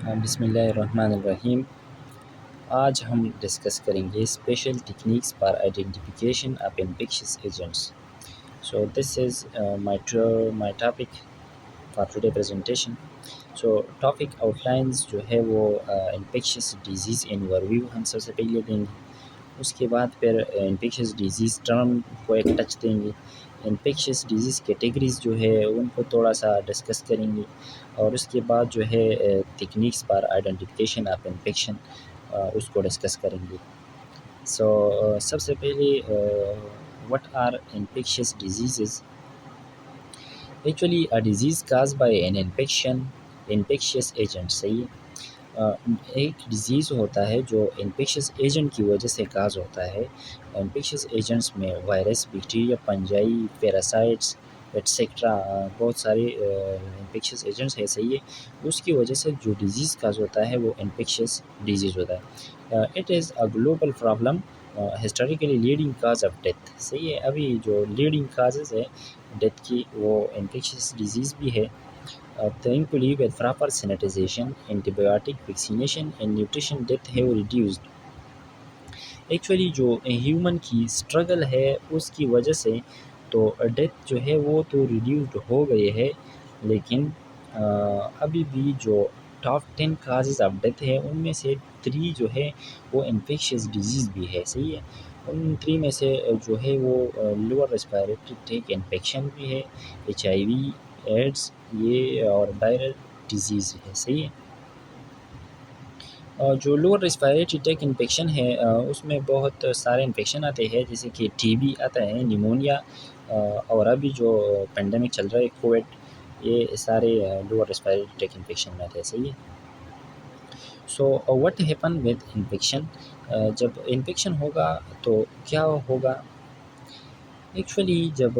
बिस्मिल्लाहिर्रहमानिर्रहीम। आज हम डिस्कस करेंगे special techniques for identification of infectious agents. So this is my topic for today presentation. So topic outlines जो है वो इन्फेक्शियस डिजीज़ इन ओवरव्यू हम सबसे पहले देंगे। उसके बाद फिर इन्फेक्शियस डिजीज़ टर्म को एक टच देंगे। इन्फेक्शियस डिजीज़ कैटेगरीज़ जो है उनको थोड़ा सा डिस्कस करेंगे और उसके बाद जो है techniques for identification of infection उसको डिस्कस करेंगे। सबसे पहले what are infectious diseases. Actually a disease caused by an infectious agent. सही है। एक डिज़ीज़ होता है जो इन्फेक्शियस एजेंट की वजह से काज होता है। इन्फेक्शियस एजेंट्स में virus, bacteria, fungi, parasites etcetera बहुत सारे इन्फेक्शियस एजेंट्स है। सही है। उसकी वजह से जो डिज़ीज़ काज होता है वो इन्फेक्शियस डिज़ीज़ होता है। It is a global problem historically leading cause of death. सही है। अभी जो लीडिंग काजेज़ है डेथ की वो इन्फेक्शियस डिज़ीज़ भी है। Thankfully, with proper sanitization, antibiotic vaccination and nutrition, death have reduced. Actually जो ह्यूमन की स्ट्रगल है उसकी वजह से तो डेथ जो है वो तो रिड्यूस्ड हो गई है, लेकिन अभी भी जो टॉप 10 काजेज़ ऑफ डेथ है उनमें से 3 जो है वो इन्फेक्शियस डिजीज़ भी है। सही है। उन 3 में से जो है वो लोअर रेस्पिरेटरी ट्रैक्ट इन्फेक्शन भी है, HIV, एड्स ये और वायरल डिजीज़ है। सही है। जो लोअर रेस्पिरेटरी ट्रैक्ट इन्फेक्शन है उसमें बहुत सारे इन्फेक्शन आते हैं, जैसे कि टीबी आता है, निमोनिया और अभी जो पेंडेमिक चल रहा है कोविड, ये सारे लोअर रेस्पिरेटरी ट्रैक्ट इन्फेक्शन में आते हैं। सही है। So what happen with infection. जब इन्फेक्शन होगा तो क्या होगा। एक्चुअली जब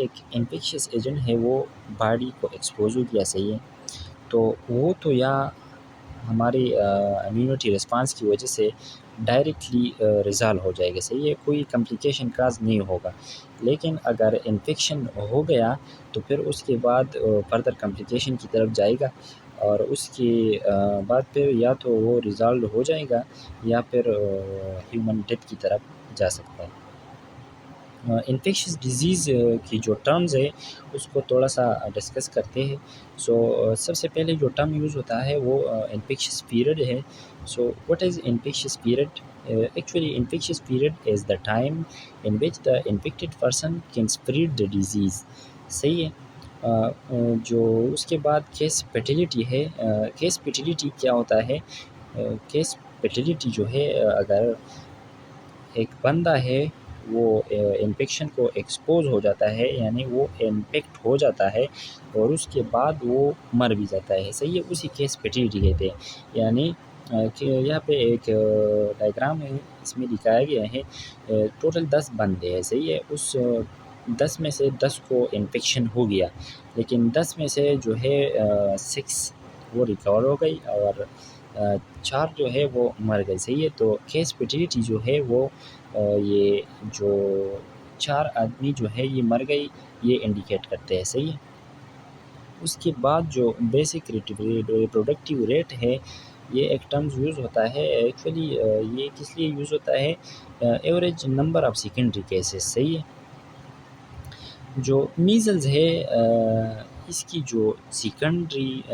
एक इन्फेक्शियस एजेंट है वो बॉडी को एक्सपोज हो गया। सही है। तो वो तो या हमारी इम्यूनिटी रिस्पांस की वजह से डायरेक्टली रिज़ॉल्व हो जाएगा। सही है। कोई कॉम्प्लिकेशन काज नहीं होगा। लेकिन अगर इन्फेक्शन हो गया तो फिर उसके बाद फर्दर कॉम्प्लिकेशन की तरफ जाएगा और उसके बाद फिर या तो वो रिज़ॉल्व हो जाएगा या फिर ह्यूमन डेथ की तरफ जा सकता है। इन्फेक्शियस डिज़ीज़ की जो टर्म्स है उसको थोड़ा सा डिस्कस करते हैं। सबसे पहले जो टर्म यूज़ होता है वो इन्फेक्शियस पीरियड है। So what is infectious period. Actually infectious period is the time in which the infected person can spread the disease. सही है। जो उसके बाद केस फर्टिलिटी है। केस फर्टिलिटी क्या होता है। केस फर्टिलिटी जो है अगर एक बंदा है वो इन्फेक्शन को एक्सपोज हो जाता है, यानी वो इन्फेक्ट हो जाता है और उसके बाद वो मर भी जाता है। सही है। उसी केस फर्टिलिटी कहते हैं। यानी कि यहाँ पे एक डायग्राम है, इसमें दिखाया गया है टोटल 10 बंदे हैं। सही है। उस 10 में से 10 को इन्फेक्शन हो गया, लेकिन 10 में से जो है 6 वो रिकवर हो गई और 4 जो है वो मर गए। सही है। तो केस फर्टिलिटी जो है वो ये जो 4 आदमी जो है ये मर गई, ये इंडिकेट करते हैं। सही है। उसके बाद जो बेसिक रिप्रोडक्टिव रेट है, ये एक टर्म्स यूज़ होता है। एक्चुअली ये किस लिए यूज़ होता है। Average number of secondary cases. सही है। जो मीज़ल्स है इसकी जो सेकेंडरी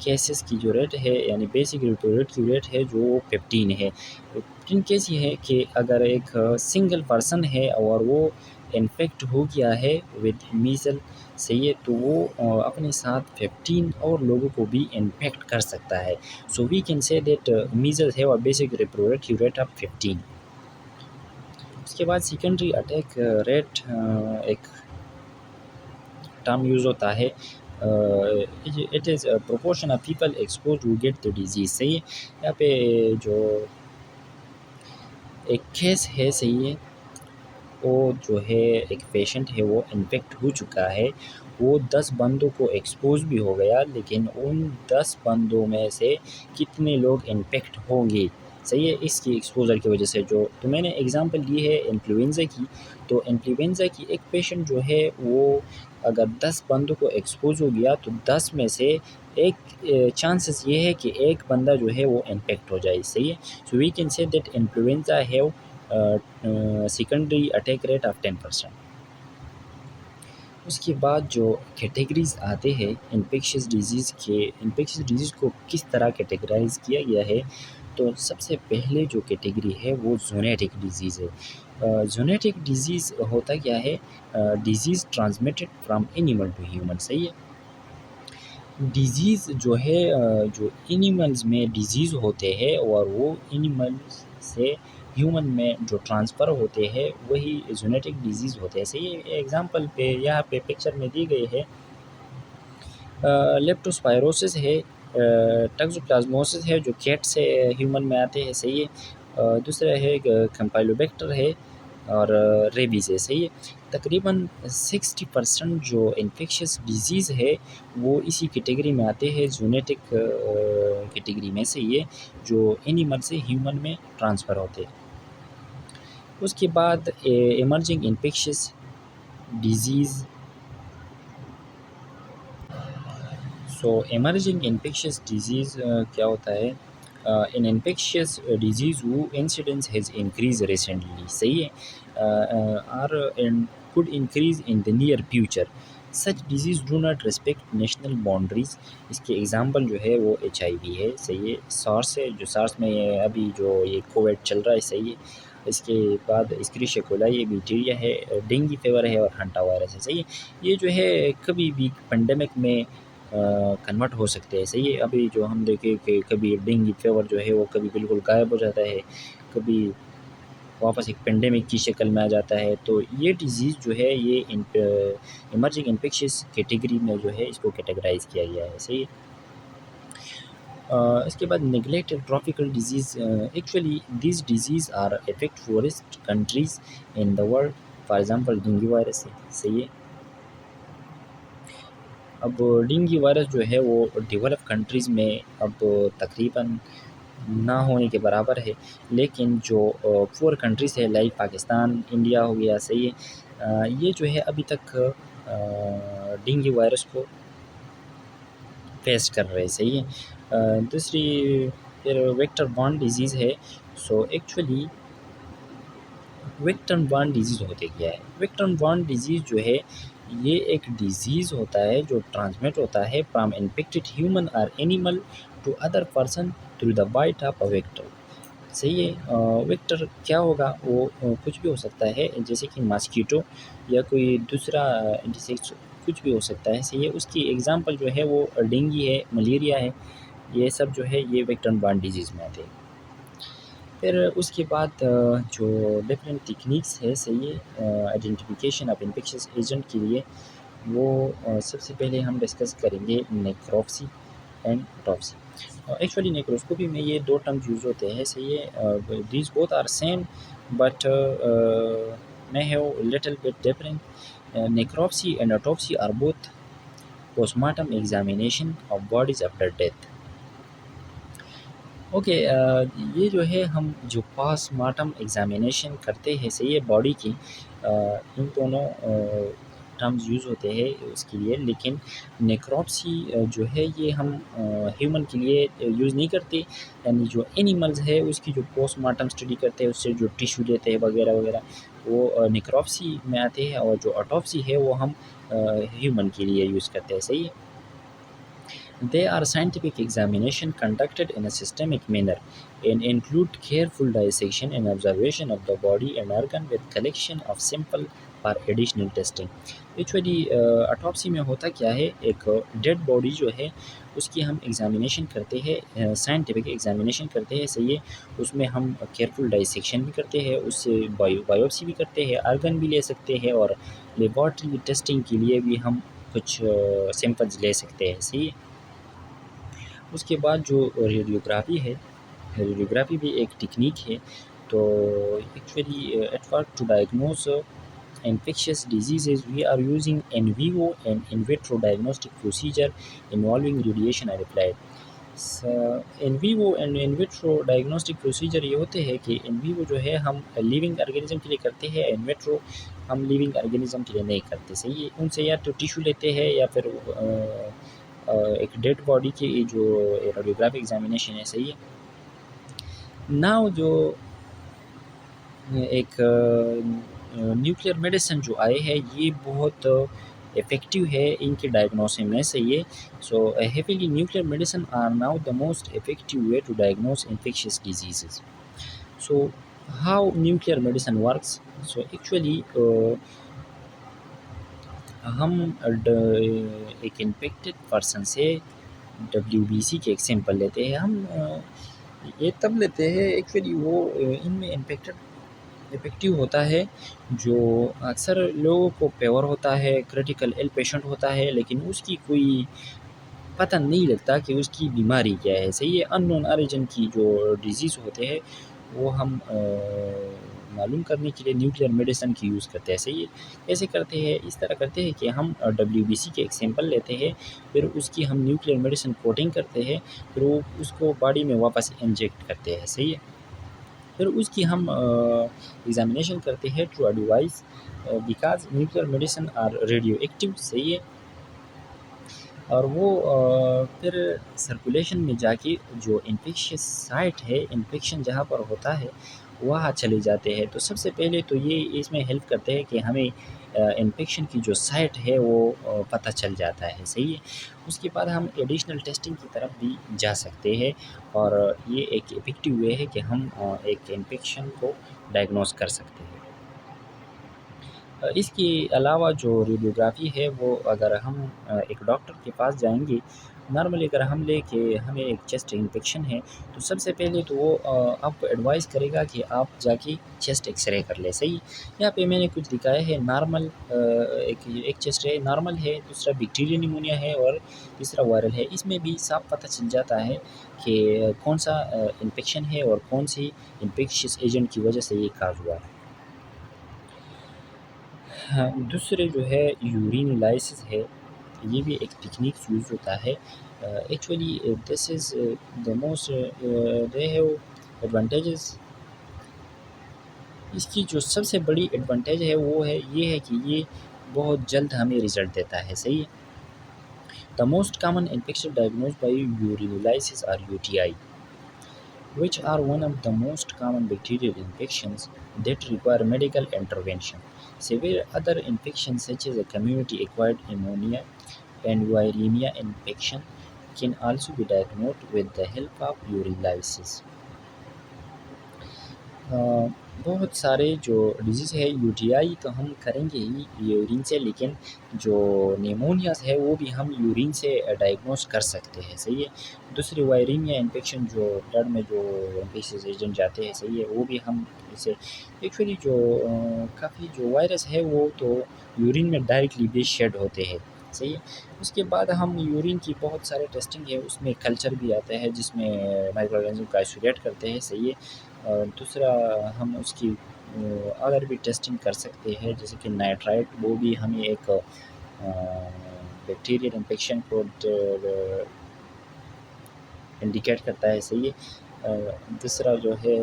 केसेस की जो रेट है, यानी बेसिक रिप्रोडक्टिव रेट है जो वो 15 है। 15 कैसी है कि अगर एक सिंगल पर्सन है और वो इन्फेक्ट हो गया है विद मीज़ल। सही है। तो वो अपने साथ 15 और लोगों को भी इन्फेक्ट कर सकता है। So we can say that measles have a basic reproductive rate of 15। उसके बाद सेकेंडरी अटैक रेट एक टर्म यूज़ होता है। It is proportion of people exposed to get the disease. सही है। यहाँ पे जो एक केस है। सही है। वो जो है एक पेशेंट है वो इन्फेक्ट हो चुका है, वो 10 बंदों को एक्सपोज भी हो गया, लेकिन उन 10 बंदों में से कितने लोग इन्फेक्ट होंगे सही है, इसकी एक्सपोज़र की वजह से जो तो मैंने एग्ज़ाम्पल ली है इन्फ्लुएंज़ा की। तो इन्फ्लुएंज़ा की एक पेशेंट जो है वो अगर 10 बंदों को एक्सपोज़ हो गया तो 10 में से एक चांसेस ये है कि एक बंदा जो है वो इन्फेक्ट हो जाए, सही है। So we can say that influenza have secondary attack rate of 10%। उसके बाद जो कैटेगरीज़ आते हैं इन्फेक्शियस डिजीज़ के, इन्फेक्शियस डिजीज़ को किस तरह कैटेगराइज़ किया गया है, तो सबसे पहले जो कैटेगरी है वो ज़ूनोटिक डिज़ीज़ है। ज़ूनोटिक डिज़ीज़ होता क्या है? Disease transmitted from animal to human, सही है। डिज़ीज़ जो है जो एनिमल्स में डिज़ीज़ होते हैं और वो एनिमल्स से ह्यूमन में जो ट्रांसफ़र होते हैं वही ज़ूनोटिक डिज़ीज़ होते हैं, सही है। एग्ज़ाम्पल पे यहाँ पे पिक्चर में दी गई है लेप्टोस्पायरोसिस है, टोक्सोप्लाज्मोसिस है जो कैट से ह्यूमन में आते हैं, सही है। दूसरा है कैम्पाइलोबैक्टर है और रेबीज़ है, सही है। तकरीबन 60% जो इन्फेक्शियस डिज़ीज़ है वो इसी कैटेगरी में आते हैं, ज़ूनोटिक कैटेगरी में से ये जो एनिमल से ह्यूमन में ट्रांसफ़र होते हैं। उसके बाद emerging infectious disease. So emerging infectious disease क्या होता है? इन इन्फेक्शियस डिज़ीज़ वो इंसिडेंस हैज़ इंक्रीज रिसेंटली, सही है। Are and could increase in the near future. Such disease do not respect national boundaries. इसके एग्जांपल जो है वो HIV है, सही है। सार्स है, जो सार्स में अभी जो ये कोविड चल रहा है, सही है। इसके बाद एस्क्रिशिया कोलाई ये बैक्टीरिया है, डेंगू फीवर है और हंटा वायरस है, सही है। ये जो है कभी भी पेंडेमिक में कन्वर्ट हो सकते हैं, सही है। अभी जो हम देखें कि कभी डेंगू फीवर जो है वो कभी बिल्कुल गायब हो जाता है, कभी वापस एक पेंडेमिक की शक्ल में आ जाता है। तो ये डिज़ीज़ जो है ये इमर्जिंग इन्फेक्शियस कैटेगरी में जो है इसको कैटेगराइज़ किया गया है, सही है। इसके बाद neglected tropical disease, actually this disease are affect forest countries in the world. For example dengue virus है, सही है। अब डेंगू वायरस जो है वो डेवलप कंट्रीज़ में अब तकरीबन ना होने के बराबर है, लेकिन जो पुअर कंट्रीज़ है लाइक पाकिस्तान, इंडिया हो गया, सही है। ये जो है अभी तक डेंगू वायरस को फेस कर रहे हैं, सही है। दूसरी फिर वेक्टर बॉर्न डिजीज़ है। So actually vector borne disease होते क्या है? वेक्टर बॉर्न डिजीज़ जो है ये एक डिजीज़ होता है जो ट्रांसमिट होता है फ्रॉम इन्फेक्टेड ह्यूमन और animal to other person through the bite of a vector, सही है। वेक्टर क्या होगा? वो कुछ भी हो सकता है, जैसे कि मस्कीटो या कोई दूसरा इंसेक्ट, कुछ भी हो सकता है, सही है। उसकी एग्ज़ाम्पल जो है वो डेंगू है, मलेरिया है, ये सब जो है ये वेक्टर बॉर्न डिजीज़ में आते हैं। फिर उसके बाद जो डिफरेंट टेक्निक्स है, सही है, आइडेंटिफिकेशन ऑफ इन्फेक्शियस एजेंट के लिए वो सबसे पहले हम डिस्कस करेंगे necropsy and autopsy. Actually necroscopy में ये दो टर्म्स यूज़ होते हैं, सही है। These both are same but may have little bit different. Necropsy and autopsy are both postmortem examination of bodies after death. Okay, ये जो है हम जो पोस्टमार्टम एग्ज़ामिनेशन करते हैं, सही है, बॉडी की, इन दोनों टर्म्स यूज़ होते हैं उसके लिए। लेकिन नेक्रोप्सी जो है ये हम ह्यूमन के लिए यूज़ नहीं करते, यानी जो एनिमल्स है उसकी जो पोस्टमार्टम स्टडी करते हैं, उससे जो टिश्यू लेते हैं वगैरह वगैरह, वो नेक्रोप्सी में आते हैं। और जो ऑटोप्सी है वो हम ह्यूमन के लिए यूज़ करते हैं, सही है। They are scientific examination conducted in a systemic manner and include careful dissection and observation of the body and organ with collection of sample for additional testing. Actually autopsy में होता क्या है, एक डेड बॉडी जो है उसकी हम examination करते हैं, साइंटिफिक एग्जामिनेशन करते हैं, सही है। उसमें हम केयरफुल डाइसेक्शन भी करते हैं, उससे बायोप्सी भी करते हैं, आर्गन भी ले सकते हैं और लेबॉर्ट्री टेस्टिंग के लिए भी हम कुछ सैंपल्स ले सकते हैं, सही है। उसके बाद जो रेडियोग्राफी है, रेडियोग्राफी भी एक टेक्निक है। तो actually at work to diagnose infectious diseases we are using in vivo and in vitro diagnostic procedure involving radiation are applied. In vivo and in vitro diagnostic procedure ये होते हैं कि in vivo जो है हम living organism के लिए करते हैं, इन विट्रो हम लिविंग ऑर्गेनिज्म के लिए नहीं करते। सही है, उनसे या तो टिश्यू लेते हैं या फिर एक डेड बॉडी की जो रेडियोग्राफिक एग्जामिनेशन है। सही है, नाउ जो एक न्यूक्लियर मेडिसिन जो आए हैं ये बहुत इफ़ेक्टिव है इनके डायग्नोसिस में। सही है, so heavily nuclear medicine are now the most effective way to diagnose infectious diseases. So how nuclear medicine works? So actually हम एक इन्फेक्टेड पर्सन से WBC के एक सैंपल लेते हैं। हम ये तब लेते हैं एक्चुअली वो इनमें इफ़ेक्टिव होता है। जो अक्सर लोगों को फेवर होता है, क्रिटिकल इल पेशेंट होता है, लेकिन उसकी कोई पता नहीं लगता कि उसकी बीमारी क्या है। सही है, अननोन ऑरिजिन की जो डिज़ीज़ होते हैं वो हम मालूम करने के लिए न्यूक्लियर मेडिसिन की यूज़ करते हैं। सही है, कैसे करते हैं? इस तरह करते हैं कि हम WBC के एक सैंपल लेते हैं, फिर उसकी हम न्यूक्लियर मेडिसिन कोटिंग करते हैं, फिर वो उसको बॉडी में वापस इंजेक्ट करते हैं। सही है, फिर उसकी हम एग्ज़ामिनेशन करते हैं through a device because nuclear medicine are radioactive. सही है, और वो फिर सर्कुलेशन में जाके जो इन्फेक्शियस साइट है, इन्फेक्शन जहाँ पर होता है वहाँ चले जाते हैं। तो सबसे पहले तो ये इसमें हेल्प करते हैं कि हमें इन्फेक्शन की जो साइट है वो पता चल जाता है। सही है, उसके बाद हम एडिशनल टेस्टिंग की तरफ भी जा सकते हैं और ये एक इफ़ेक्टिव वे है कि हम एक इन्फेक्शन को डायग्नोस कर सकते हैं। इसके अलावा जो रेडियोग्राफ़ी है वो अगर हम एक डॉक्टर के पास जाएँगे, नॉर्मली अगर हम लेके हमें एक चेस्ट इन्फेक्शन है, तो सबसे पहले तो वो आपको एडवाइस करेगा कि आप जाके चेस्ट एक्स-रे कर लें। सही, यहाँ पे मैंने कुछ दिखाया है नॉर्मल एक चेस्ट है नॉर्मल है, दूसरा बैक्टीरियल निमोनिया है और तीसरा वायरल है। इसमें भी साफ पता चल जाता है कि कौन-सा इन्फेक्शन है और कौन-सी इन्फेक्शियस एजेंट की वजह से ये काज़ हुआ है। हाँ, दूसरे जो है यूरिन एनालिसिस है, ये भी एक टेक्निक यूज़ होता है। Actually this is the most they have advantages. इसकी जो सबसे बड़ी एडवांटेज है वो है ये है कि ये बहुत जल्द हमें रिज़ल्ट देता है। सही है, the most common infection diagnosed by urine analysis are UTI, which are one of the most common bacterial infections that require medical intervention. Severe other infections such as a community-acquired pneumonia and viremia infection can also be diagnosed with the help of urinalysis. अ, बहुत सारे जो disease है UTI तो हम करेंगे ही urine से, लेकिन जो निमोनियाज़ है वो भी हम यूरिन से डायग्नोस कर सकते हैं। सही है, दूसरी वायरिंग या इन्फेक्शन जो ब्लड में जो इन्फेक्शियस एजेंट जाते हैं, सही है, वो भी हम इसे एक्चुअली जो काफ़ी जो वायरस है वो तो यूरिन में डायरेक्टली भी शेड होते हैं। सही है, उसके बाद हम यूरिन की बहुत सारे टेस्टिंग है, उसमें कल्चर भी आता है जिसमें माइक्रो ऑर्गेनिज्म को आइसोलेट करते हैं। सही है, और दूसरा हम उसकी अगर भी टेस्टिंग कर सकते हैं जैसे कि नाइट्राइट, वो भी हमें एक बैक्टीरियल इन्फेक्शन को इंडिकेट करता है। सही है, दूसरा जो है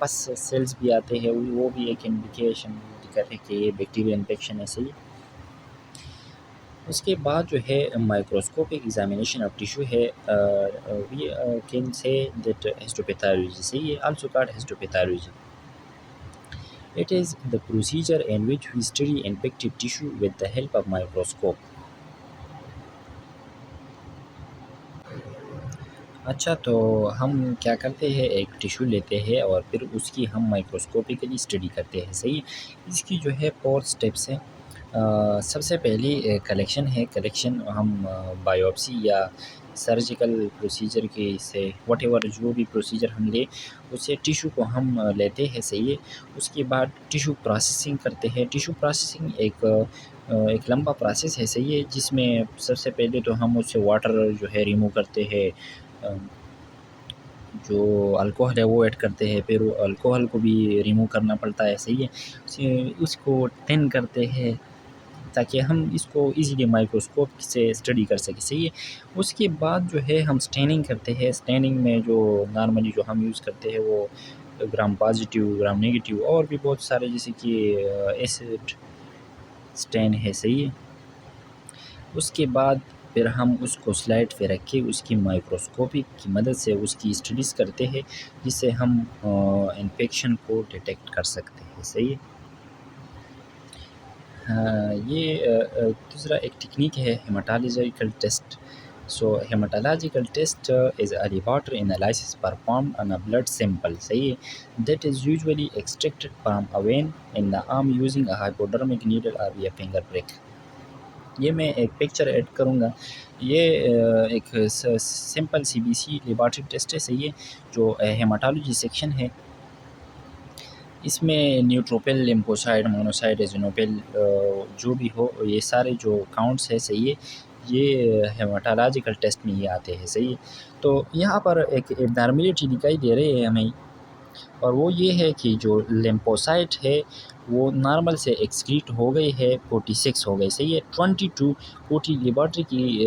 पस सेल्स भी आते हैं, वो भी एक इंडिकेशन दिखाते हैं कि ये बैक्टीरियल इन्फेक्शन है। सही है, उसके बाद जो है माइक्रोस्कोपिक एग्जामिनेशन ऑफ टिश्यू है, we can say that histopathology. सही है, also called histopathology. It is the procedure in which we study infected tissue with the help of microscope. अच्छा, तो हम क्या करते हैं, एक टिश्यू लेते हैं और फिर उसकी हम माइक्रोस्कोपिकली स्टडी करते हैं। सही है, इसकी जो है 4 स्टेप्स हैं। सबसे पहली कलेक्शन है, कलेक्शन हम बायोप्सी या सर्जिकल प्रोसीजर के से व्हाटएवर जो भी प्रोसीजर हम लें उससे टिश्यू को हम लेते हैं। सही है, उसके बाद टिश्यू प्रोसेसिंग करते हैं। टिश्यू प्रोसेसिंग एक लंबा प्रोसेस है। सही है, जिसमें सबसे पहले तो हम उससे वाटर जो है रिमूव करते हैं, अ, जो अल्कोहल है वो ऐड करते हैं, फिर वो अल्कोहल को भी रिमूव करना पड़ता है। सही है, उसको टिन करते हैं, ताकि हम इसको इजीली माइक्रोस्कोप से स्टडी कर सकें, सही है। उसके बाद जो है हम स्टेनिंग करते हैं। स्टेनिंग में जो नॉर्मली जो हम यूज़ करते हैं वो ग्राम पॉजिटिव, ग्राम नेगेटिव और भी बहुत सारे जैसे कि एसिड स्टेन है, सही है। उसके बाद फिर हम उसको स्लाइड पे रख के उसकी माइक्रोस्कोपी की मदद से उसकी स्टडीज़ करते हैं, जिससे हम इन्फेक्शन को डिटेक्ट कर सकते हैं, सही है। हाँ, ये दूसरा एक टेक्निक है haematological test. So haematological test is a laboratory analysis performed on a blood sample, सही है, that is usually extracted from a vein in the arm using a hypodermic needle और ए फिंगर प्रिक। ये मैं एक picture add करूँगा। ये एक simple CBC laboratory test है, सही है, जो हेमाटोलॉजी सेक्शन है। इसमें न्यूट्रोफिल, लिम्फोसाइट, मोनोसाइट, एज़िनोफिल जो भी हो ये सारे जो काउंट्स है, सही है, ये हेमाटोलॉजिकल टेस्ट में ही आते हैं, सही है। तो यहाँ पर एक एब्नॉर्मैलिटी दिखाई दे रही है हमें, और वो ये है कि जो लिम्फोसाइट है वो नॉर्मल से एक्सक्रीट हो गई है, 46 हो गई, सही है। 20 टू 40 लेबोरेटरी की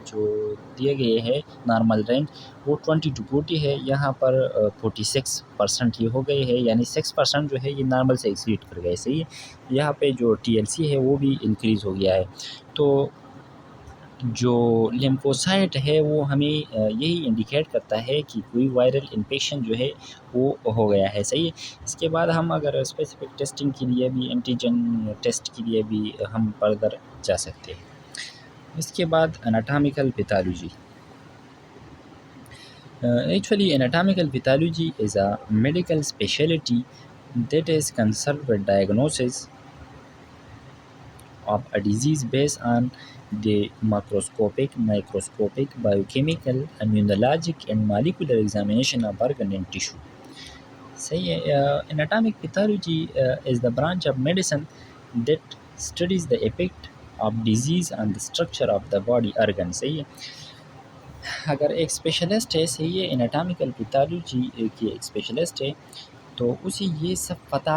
जो दिए गए हैं नॉर्मल रेंज वो 20 टू 40 है। यहाँ पर 46% ये हो गई है, यानी 6% जो है ये नॉर्मल से एक्सक्रीट कर गए, सही है। यहाँ पे जो टीएलसी है वो भी इंक्रीज़ हो गया है। तो जो लिम्फोसाइट है वो हमें यही इंडिकेट करता है कि कोई वायरल इन्फेक्शन जो है वो हो गया है, सही है। इसके बाद हम अगर स्पेसिफिक टेस्टिंग के लिए भी, एंटीजन टेस्ट के लिए भी हम फर्दर जा सकते हैं। इसके बाद anatomical pathology. Actually, anatomical pathology is a medical specialty that is concerned with diagnosis of a disease based on the macroscopic, microscopic, biochemical, immunologic and molecular examination of organ and tissue. सही है। anatomic pathology is the branch of medicine that studies the effect of disease on the structure of the body organ, सही है। अगर एक specialist है, सही है, anatomical pathology की एक स्पेशलिस्ट है, तो उसे ये सब पता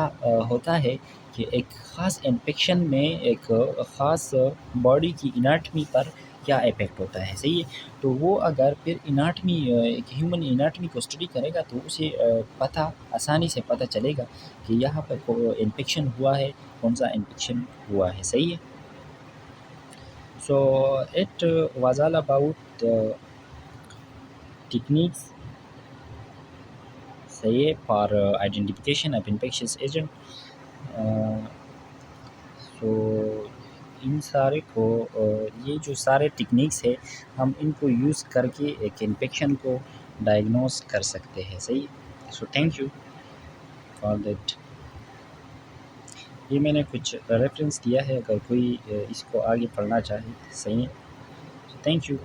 होता है कि एक ख़ास इन्फेक्शन में एक ख़ास बॉडी की एनाटमी पर क्या इफ़ेक्ट होता है, सही है। तो वो अगर फिर एनाटमी एक ह्यूमन एनाटमी को स्टडी करेगा तो उसे पता आसानी से पता चलेगा कि यहाँ पर को इन्फेक्शन हुआ है, कौन-सा इन्फेक्शन हुआ है, सही है। So it was all about techniques, सही है, for identification of infectious agent. So इन सारे को ये जो सारे टेक्निक्स है हम इनको यूज़ करके एक इन्फेक्शन को डायग्नोस कर सकते हैं, सही। So thank you for that. ये मैंने कुछ रेफरेंस दिया है, अगर कोई इसको आगे पढ़ना चाहे, सही है। So thank you.